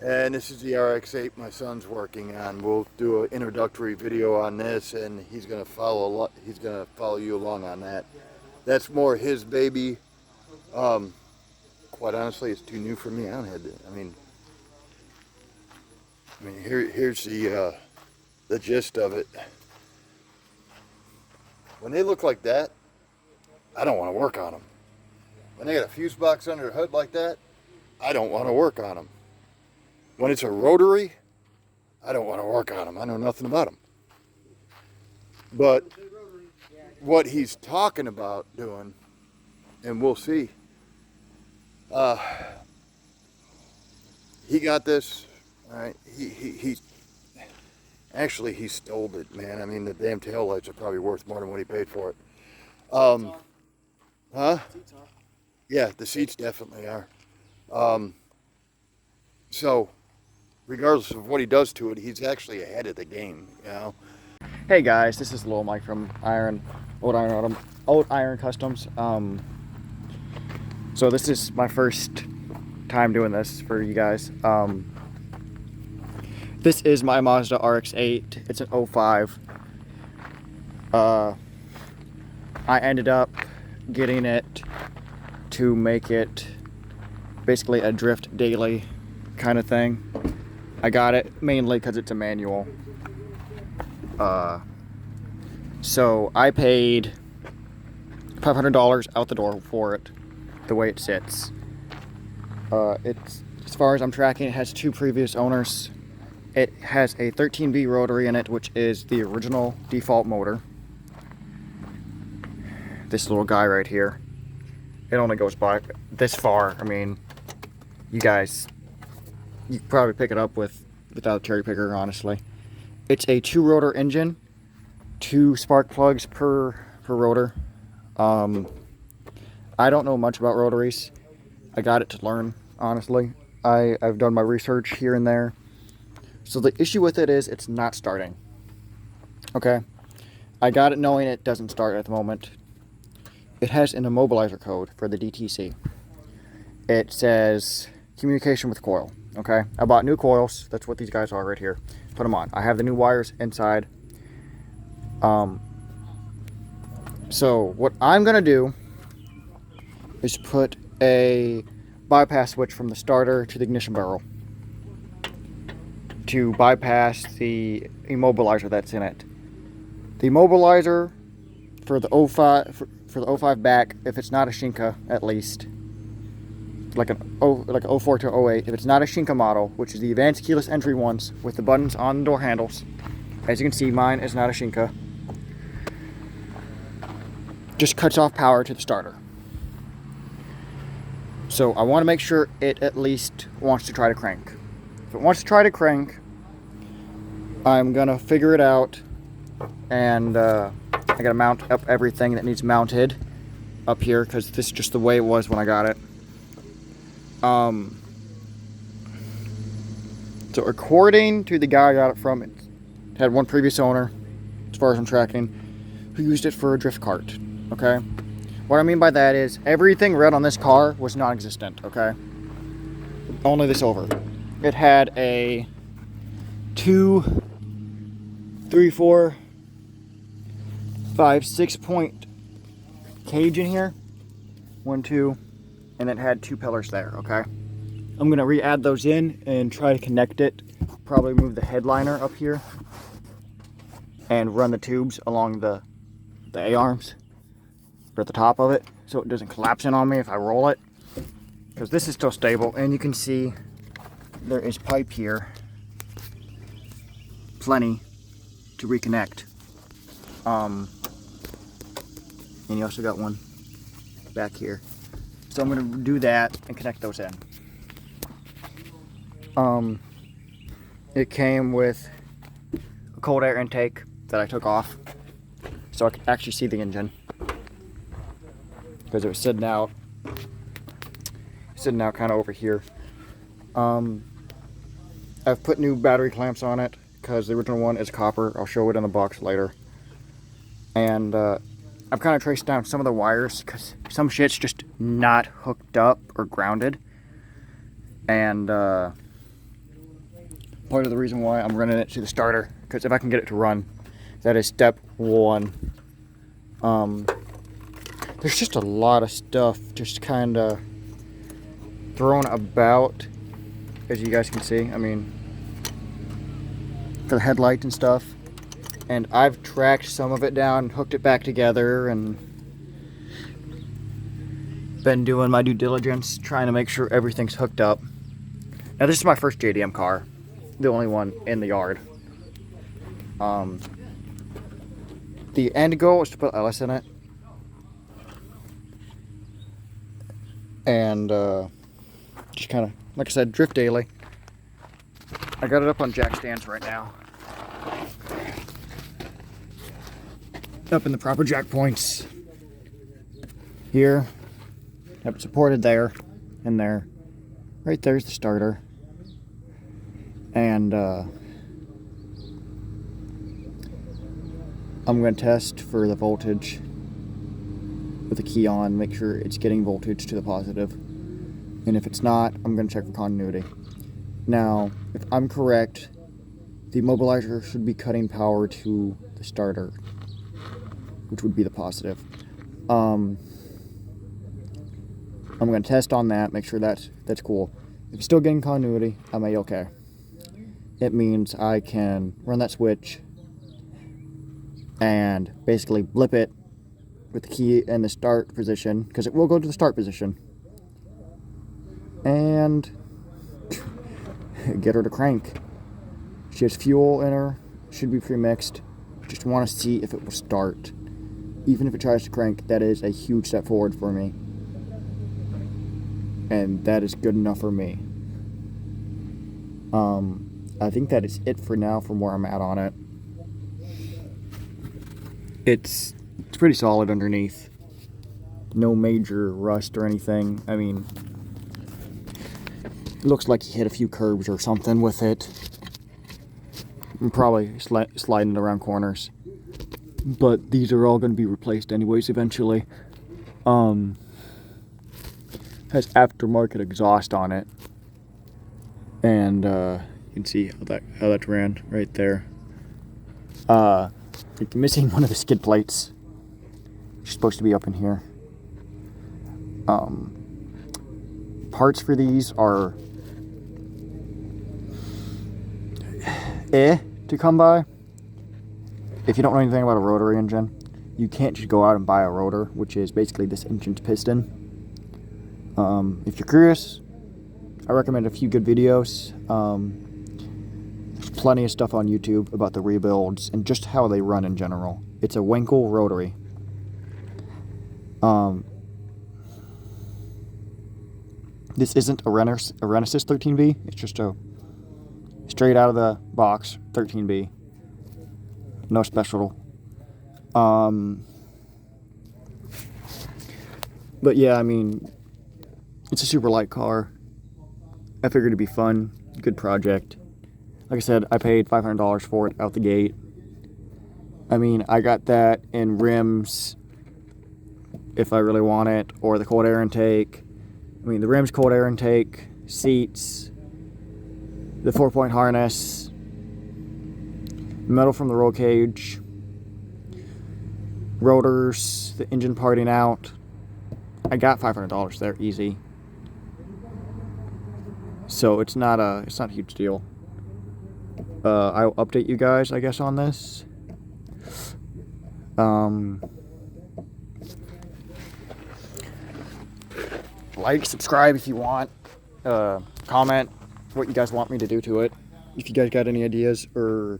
And this is the RX8 my son's working on. We'll do an introductory video on this, and he's gonna follow you along on that. That's more his baby. Quite honestly, it's too new for me. I don't have to, here's the gist of it. When they look like that, I don't want to work on them. When they got a fuse box under the hood like that, I don't want to work on them. When it's a rotary, I don't want to work on them. I know nothing about them. But what he's talking about doing, and we'll see. He got this. All right. He actually he stole it, man. I mean, the damn tail lights are probably worth more than what he paid for it. Huh? Yeah, the seats definitely are. So, regardless of what he does to it, he's actually ahead of the game, you know. Hey guys, this is Lil Mike from Old Iron Customs. So this is my first time doing this for you guys. This is my Mazda RX8. It's an 05. I ended up getting it to make it basically a drift daily kind of thing. I got it mainly because it's a manual. So I paid $500 out the door for it, the way it sits. It's, as far as I'm tracking, it has 2 previous owners. It has a 13B rotary in it, which is the original default motor. This little guy right here. It only goes back this far. I mean, you guys, you could probably pick it up without a cherry picker, honestly. It's a 2-rotor engine, 2 spark plugs per rotor. I don't know much about rotaries. I got it to learn, honestly. I've done my research here and there. So the issue with it is it's not starting. Okay? I got it knowing it doesn't start at the moment. It has an immobilizer code for the DTC. It says communication with coil. Okay? I bought new coils. That's what these guys are right here. Put them on. I have the new wires inside. So what I'm gonna do is put a bypass switch from the starter to the ignition barrel to bypass the immobilizer that's in it. The immobilizer for the 05 for the 05 back, if it's not a Shinka, at least like an 04 to 08, if it's not a Shinka model, which is the advanced keyless entry ones with the buttons on the door handles, as you can see, mine is not a Shinka, just cuts off power to the starter. So I want to make sure it at least wants to try to crank. If it wants to try to crank, I'm gonna figure it out, and I gotta mount up everything that needs mounted up here, because this is just the way it was when I got it. So according to the guy I got it from, it had one previous owner, as far as I'm tracking, who used it for a drift cart. Okay, what I mean by that is everything red on this car was non-existent. Okay, only this over. It had a 2, 3, 4, 5, 6 point cage in here. 1, 2, and it had 2 pillars there. Okay, I'm gonna re-add those in and try to connect it. Probably move the headliner up here and run the tubes along the A-arms at the top of it, so it doesn't collapse in on me if I roll it, because this is still stable. And you can see there is pipe here, plenty to reconnect. And you also got one back here, so I'm going to do that and connect those in. It came with a cold air intake that I took off so I could actually see the engine, because it was sitting out kind of over here. I've put new battery clamps on it because the original one is copper. I'll show it in the box later. And I've kind of traced down some of the wires because some shit's just not hooked up or grounded. And part of the reason why I'm running it to the starter, because if I can get it to run, that is step one. There's just a lot of stuff just kind of thrown about, as you guys can see. I mean, for the headlight and stuff. And I've tracked some of it down, hooked it back together, and been doing my due diligence, trying to make sure everything's hooked up. Now, this is my first JDM car, the only one in the yard. The end goal is to put LS in it. And just kind of, like I said, drift daily. I got it up on jack stands right now. Up in the proper jack points. Here. Have it supported there. And there. Right there's the starter. And I'm going to test for the voltage with the key on, make sure it's getting voltage to the positive. And if it's not, I'm going to check for continuity. Now, if I'm correct, the immobilizer should be cutting power to the starter, which would be the positive. I'm going to test on that, make sure that's cool. If it's still getting continuity, I'm A-okay. It means I can run that switch and basically blip it with the key in the start position, because it will go to the start position, and get her to crank. She has fuel in her, should be pre-mixed. Just want to see if it will start. Even if it tries to crank, that is a huge step forward for me, and that is good enough for me. I think that is it for now from where I'm at on it. It's pretty solid underneath. No major rust or anything. I mean, it looks like he hit a few curbs or something with it. I'm probably sliding it around corners. But these are all going to be replaced anyways eventually. Has aftermarket exhaust on it. And you can see how that ran right there. It's missing one of the skid plates. It's supposed to be up in here. Parts for these are to come by. If you don't know anything about a rotary engine, you can't just go out and buy a rotor, which is basically this engine's piston. If you're curious, I recommend a few good videos. There's plenty of stuff on YouTube about the rebuilds and just how they run in general. It's a Wankel rotary. This isn't a Renesys 13B. It's just a straight out of the box 13B. No special. But yeah, I mean, it's a super light car. I figured it'd be fun, good project. Like I said, I paid $500 for it out the gate. I mean, I got that in rims if I really want it, or the cold air intake. I mean, the rims, cold air intake, seats, the 4-point harness, metal from the roll cage, rotors, the engine parting out. I got $500 there, easy. So it's not a huge deal. I'll update you guys, I guess, on this. Like, subscribe if you want. Comment what you guys want me to do to it. If you guys got any ideas or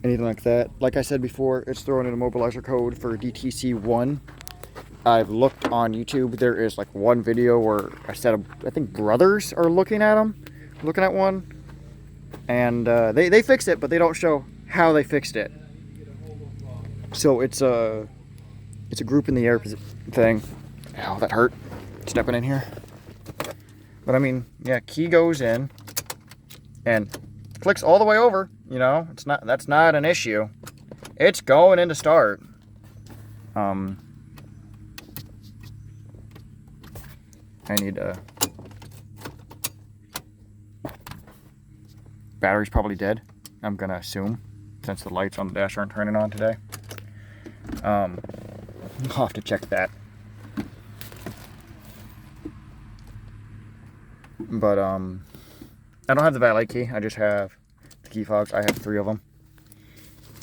anything like that. Like I said before, it's throwing in a mobilizer code for DTC1. I've looked on YouTube. There is like one video where a set of, I think, brothers are looking at one. And they fixed it, but they don't show how they fixed it. So it's a group in the air thing. Ow, that hurt. Stepping in here. But I mean, yeah, key goes in and clicks all the way over. You know, that's not an issue. It's going into start. I need to battery's probably dead, I'm gonna assume, since the lights on the dash aren't turning on today. I'll have to check that. But I don't have the valet key. I just have the key fobs. I have 3 of them.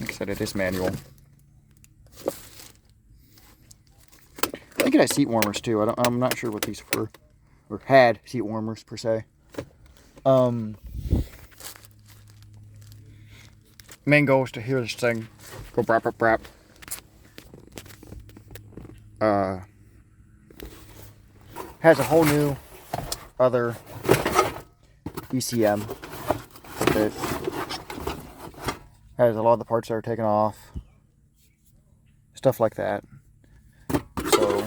Like I said, it is manual. I think it has seat warmers too. I'm not sure what these were, or had seat warmers per se. Main goal is to hear this thing go brap brap brap. Has a whole new other ECM. It has a lot of the parts that are taken off, stuff like that. So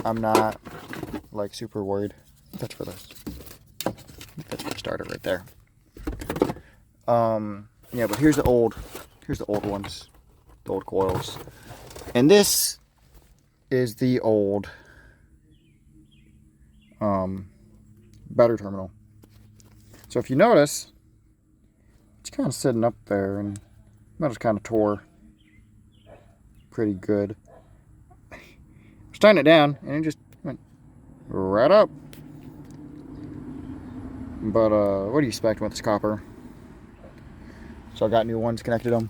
I'm not like super worried. That's for this. That's for the starter right there. Yeah, but here's the old ones, the old coils, and this is the old battery terminal. So if you notice, it's kind of sitting up there, and metal's kind of tore pretty good. I was tying it down, and it just went right up. But what do you expect with this copper? So I got new ones, connected them.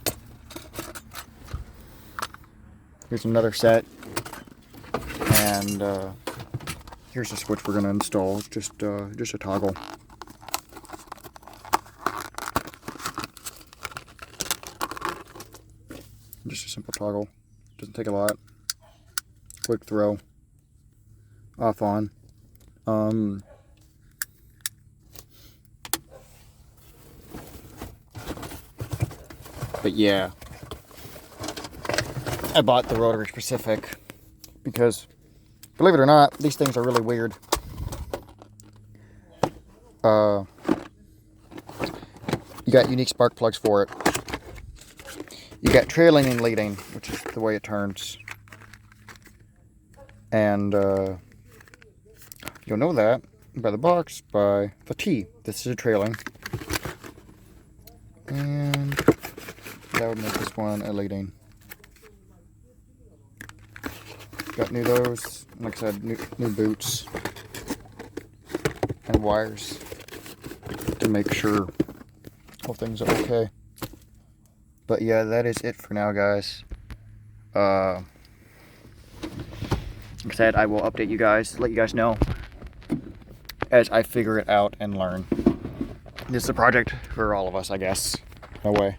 Here's another set, and here's the switch we're gonna install. It's just a toggle. Just a simple toggle. Doesn't take a lot. Quick throw. Off on. But yeah, I bought the rotary specific because, believe it or not, these things are really weird. You got unique spark plugs for it. You got trailing and leading, which is the way it turns. And you'll know that by the box, by the T. This is a trailing. And that would make this one a leading. Got new those, like I said, new boots and wires to make sure all things are okay. But yeah, that is it for now, guys. Like I said, I will update you guys, let you guys know as I figure it out and learn. This is a project for all of us, I guess. No way.